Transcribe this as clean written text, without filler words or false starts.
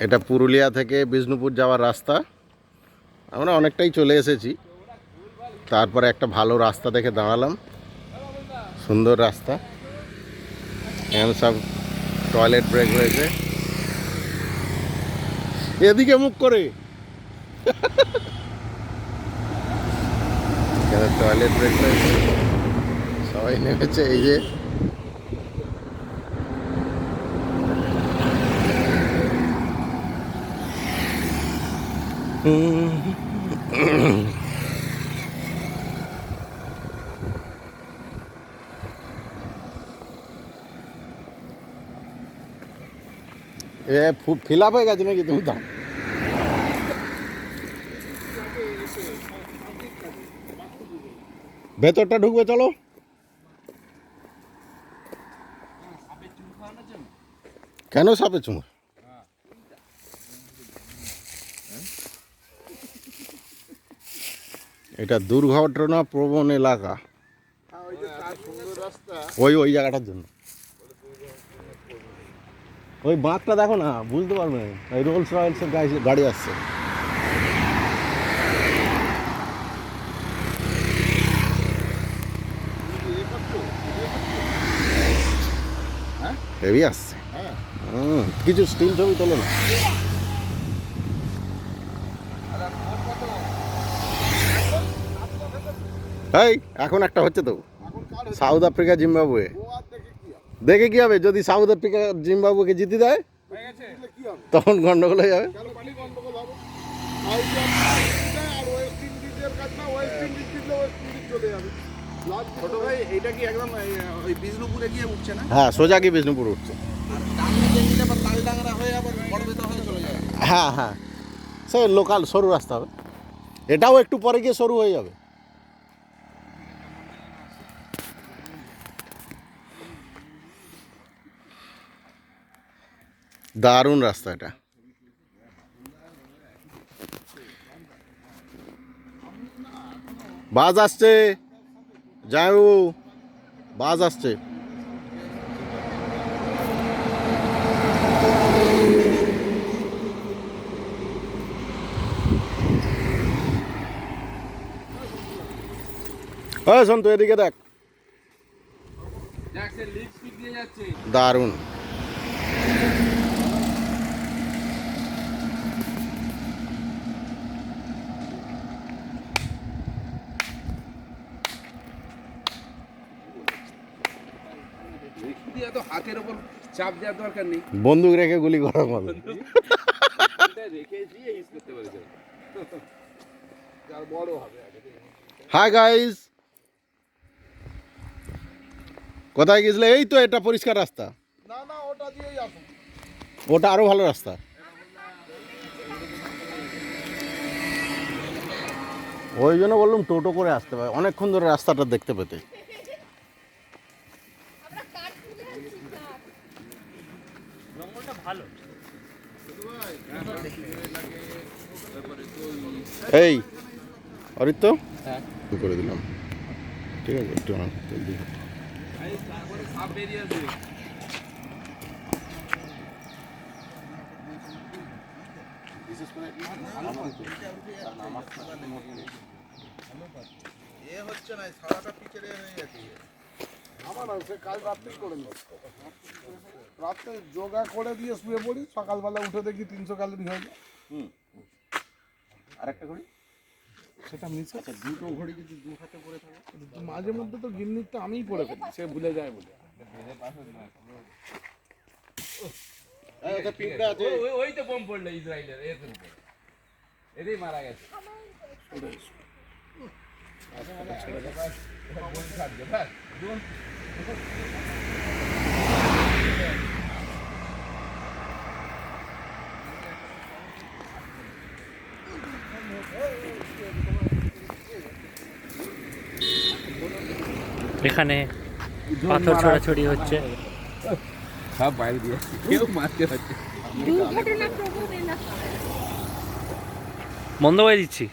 এটা পুরুলিয়া থেকে বিষ্ণুপুর যাওয়ার রাস্তা। আমরা অনেকটাই চলে এসেছি, তারপরে একটা ভালো রাস্তা দেখে দাঁড়ালাম, সুন্দর রাস্তা। এখানে সব টয়লেট ব্রেক রয়েছে, এদিকে মুখ করে এখানে টয়লেট ব্রেক রয়েছে, সবাই নেমেছে। এই যে ফিল আপ হয়ে গেছে নাকি? তুমি দাও, ভেতরটা ঢুকবে, চলো। কেন সাপে চুমো? এটা দুর্ঘটনা প্রবণ এলাকা, ওই জায়গাটার জন্য। ওই বাঁকটা দেখো না, বুঝতে পারবে না, এই রোলস রয়েলসের গাড়ি আসছে। হেভি আসছে। কিছু স্টিল ছবি তোলো না। এই এখন একটা হচ্ছে তো, সাউথ আফ্রিকা জিম্বাবুয়ে। দেখে কি হবে, যদি সাউথ আফ্রিকা জিম্বাবুয়েকে জিতে দেয় তখন গন্ডগোল হয়ে যাবে। হ্যাঁ, সোজা কি বিষ্ণুপুর উঠছে। হ্যাঁ হ্যাঁ, সে লোকাল সরু রাস্তা হবে, এটাও একটু পরে গিয়ে সরু হয়ে যাবে। দারুণ রাস্তা এটা। বাস আসছে, যাও, বাস আসছে। শোন তো, এদিকে দেখ, দারুণ। হাতের উপর চাপ দেওয়ার দরকার নেই, বন্দুক রেখে গুলি করার মতো। হাই গাইস, কোথায় গেছিলে? এই তো, এটা পরিষ্কার রাস্তা। না না, ওটা দিয়েই আসুন, ওটা আরো ভালো রাস্তা। ওই জন্য বললাম টোটো করে আসতে পারে, অনেকক্ষণ ধরে রাস্তাটা দেখতে পেতে। এই অরিত্য, করে দিলাম, ঠিক আছে, একটু হচ্ছে না, সারাটা পিছনে হয়ে গেছে। আমার সে কাল রাত্রে করে নি, রাত্রে যোগা করে দিয়ে শুয়ে পড়ি, সকালবেলা উঠে দেখি 300 ক্যালোরি হয়ে যায়। আর একটা ঘড়ি, সেটা মিস। আচ্ছা, দুটো ঘড়ি যদি দু হাতে পরে থাকে, মাঝে মধ্যে তো গিন্নিরটা আমিই পরে ফেলি, সে ভুলে যায় বলে। ওই তো বোম পড়লো ইসরায়েলের, এতেই মারা গেছে। এখানে পাথর ছোড়াছড়ি হচ্ছে, সব বাইরে দিয়ে কেউ মারতে হচ্ছে। বন্ধ করে দিচ্ছি।